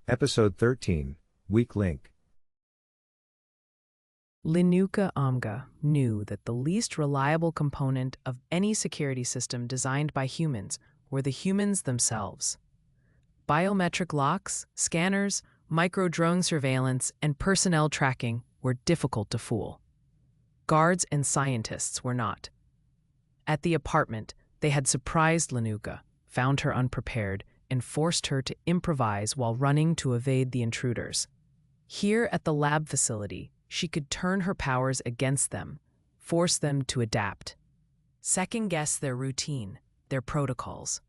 Episode 13, Weak Link. Linuka Omga knew that the least reliable component of any security system designed by humans were the humans themselves. Biometric locks, scanners, micro-drone surveillance, and personnel tracking were difficult to fool. Guards and scientists were not. At the apartment, they had surprised Linuka, found her unprepared, and forced her to improvise while running to evade the intruders. Here at the lab facility, she could turn her powers against them, force them to adapt, second-guess their routine, their protocols.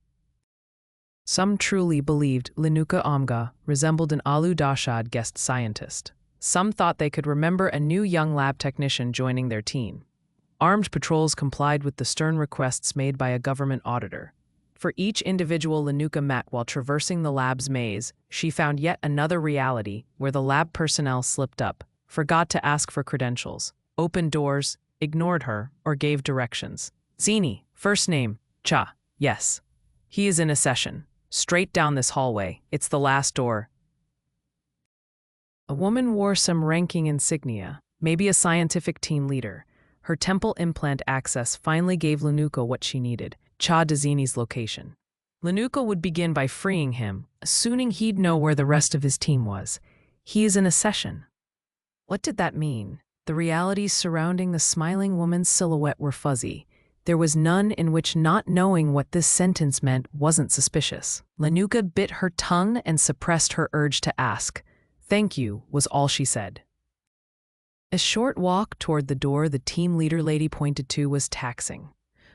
Some truly believed Linuka Omga resembled an Alu Dashad guest scientist. Some thought they could remember a new young lab technician joining their team. Armed patrols complied with the stern requests made by a government auditor. For each individual Linuka met while traversing the lab's maze, she found yet another reality where the lab personnel slipped up, forgot to ask for credentials, opened doors, ignored her, or gave directions. Zini, first name, Cha, yes. He is in a session. Straight down this hallway. It's the last door. A woman wore some ranking insignia, maybe a scientific team leader. Her temple implant access finally gave Linuka what she needed, Cha Zini's location. Linuka would begin by freeing him, assuming he'd know where the rest of his team was. He is in a session. What did that mean? The realities surrounding the smiling woman's silhouette were fuzzy. There was none in which not knowing what this sentence meant wasn't suspicious. Linuka bit her tongue and suppressed her urge to ask. "Thank you," was all she said. A short walk toward the door the team leader lady pointed to was taxing.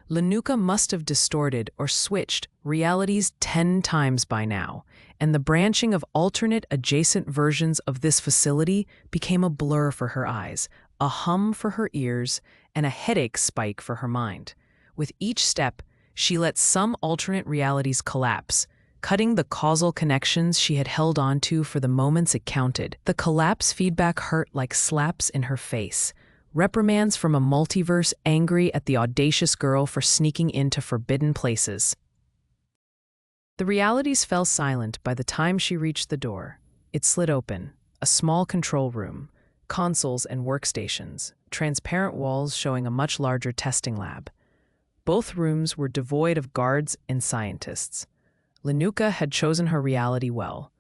Linuka must have distorted or switched realities 10 times by now, and the branching of alternate adjacent versions of this facility became a blur for her eyes, a hum for her ears, and a headache spike for her mind. With each step, she let some alternate realities collapse, cutting the causal connections she had held onto for the moments it counted. The collapse feedback hurt like slaps in her face. Reprimands from a multiverse angry at the audacious girl for sneaking into forbidden places. The realities fell silent by the time she reached the door. It slid open, a small control room, consoles and workstations, transparent walls showing a much larger testing lab. Both rooms were devoid of guards and scientists. Linuka had chosen her reality well.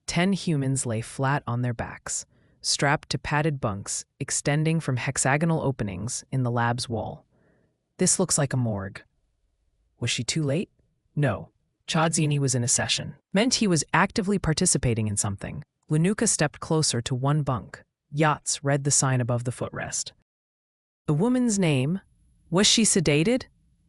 10 humans lay flat on their backs, strapped to padded bunks extending from hexagonal openings in the lab's wall. This looks like a morgue. Was she too late? No. Chadzini was in a session. Meant he was actively participating in something. Linuka stepped closer to one bunk. Yachts read the sign above the footrest. The woman's name? Was she sedated?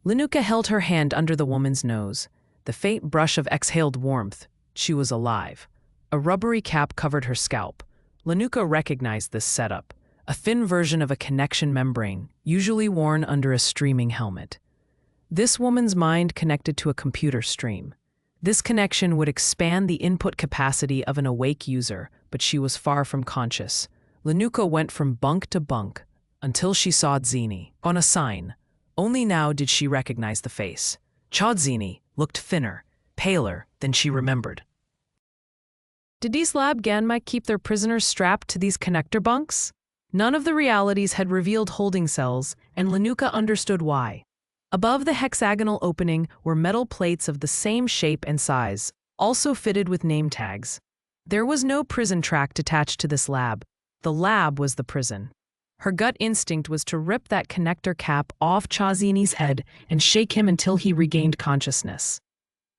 Linuka held her hand under the woman's nose. The faint brush of exhaled warmth. She was alive. A rubbery cap covered her scalp. Linuka recognized this setup, a thin version of a connection membrane, usually worn under a streaming helmet. This woman's mind connected to a computer stream. This connection would expand the input capacity of an awake user, but she was far from conscious. Linuka went from bunk to bunk until she saw Zini on a sign. Only now did she recognize the face. Chadzini looked thinner, paler than she remembered. Did these lab Ganmai keep their prisoners strapped to these connector bunks? None of the realities had revealed holding cells, and Linuka understood why. Above the hexagonal opening were metal plates of the same shape and size, also fitted with name tags. There was no prison tract attached to this lab. The lab was the prison. Her gut instinct was to rip that connector cap off Chadzini's head and shake him until he regained consciousness.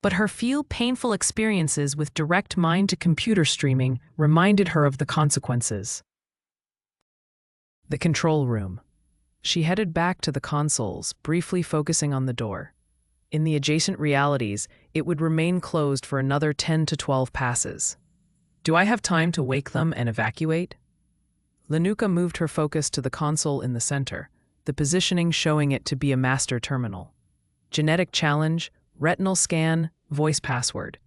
But her few painful experiences with direct mind-to-computer streaming reminded her of the consequences. The control room. She headed back to the consoles, briefly focusing on the door. In the adjacent realities, it would remain closed for another 10 to 12 passes. Do I have time to wake them and evacuate? Linuka moved her focus to the console in the center, the positioning showing it to be a master terminal. Genetic challenge, retinal scan, voice password.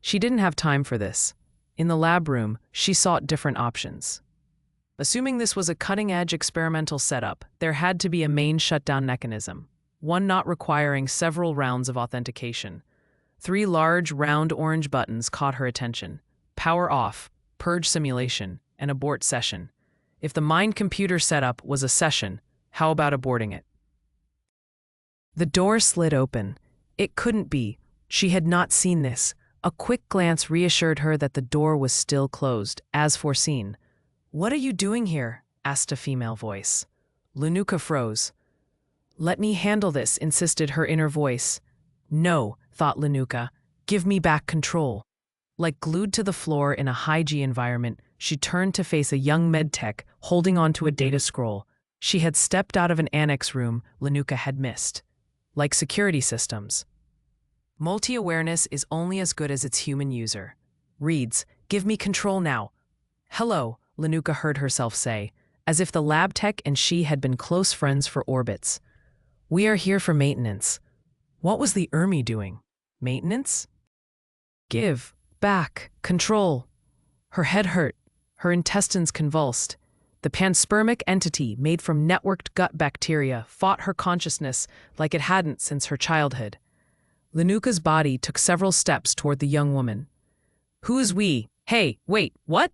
She didn't have time for this. In the lab room, she sought different options. Assuming this was a cutting-edge experimental setup, there had to be a main shutdown mechanism, one not requiring several rounds of authentication. 3 large, round orange buttons caught her attention. Power off, purge simulation, and abort session. If the mind-computer setup was a session, how about aborting it? The door slid open. It couldn't be. She had not seen this. A quick glance reassured her that the door was still closed, as foreseen. "What are you doing here?" asked a female voice. Linuka froze. "Let me handle this," insisted her inner voice. "No," thought Linuka. "Give me back control." Like glued to the floor in a high-G environment, she turned to face a young medtech holding onto a data scroll. She had stepped out of an annex room Linuka had missed. Like security systems. Multi-awareness is only as good as its human user. Reads, "Give me control now." "Hello," Linuka heard herself say, as if the lab tech and she had been close friends for orbits. "We are here for maintenance." What was the Uurmi doing? Maintenance? Give back control. Her head hurt. Her intestines convulsed. The panspermic entity made from networked gut bacteria fought her consciousness like it hadn't since her childhood. Linuka's body took several steps toward the young woman. "Who is we? Hey, wait, what?"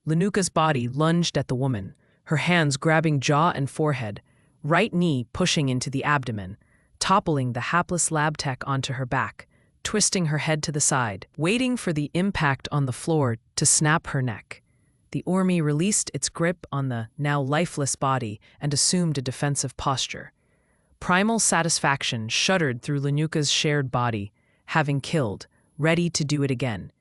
Linuka's body lunged at the woman, her hands grabbing jaw and forehead, right knee pushing into the abdomen, toppling the hapless lab tech onto her back, twisting her head to the side, waiting for the impact on the floor to snap her neck. The Uurmi released its grip on the now lifeless body and assumed a defensive posture. Primal satisfaction shuddered through Linuka's shared body, having killed, ready to do it again.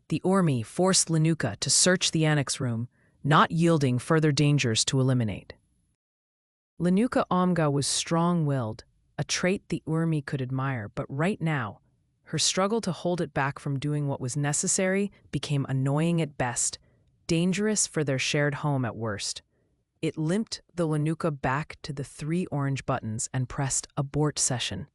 The Uurmi forced Linuka to search the annex room, not yielding further dangers to eliminate. Linuka Omga was strong-willed, a trait the Uurmi could admire, but right now, her struggle to hold it back from doing what was necessary became annoying at best, dangerous for their shared home at worst. It limped the Linuka back to the 3 orange buttons and pressed abort session.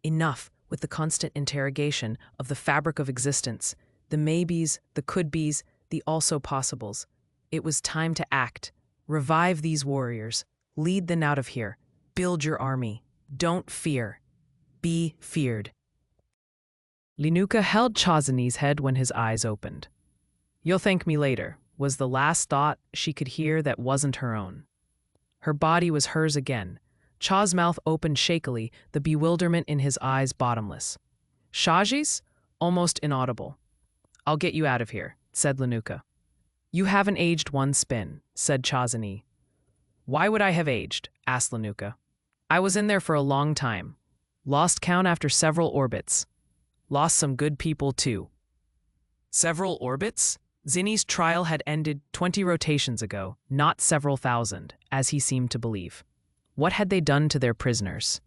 Enough with the constant interrogation of the fabric of existence, the maybes, the could-bes, the also-possibles. It was time to act. Revive these warriors. Lead them out of here. Build your army. Don't fear. Be feared. Linuka held Chazani's head when his eyes opened. "You'll thank me later," was the last thought she could hear that wasn't her own. Her body was hers again. Cha's mouth opened shakily, the bewilderment in his eyes bottomless. "Shaji's?" Almost inaudible. "I'll get you out of here," said Linuka. "You haven't aged one spin," said Chazani. "Why would I have aged?" asked Linuka. "I was in there for a long time. Lost count after several orbits. Lost some good people, too." Several orbits? Zinni's trial had ended 20 rotations ago, not several thousand, as he seemed to believe. What had they done to their prisoners?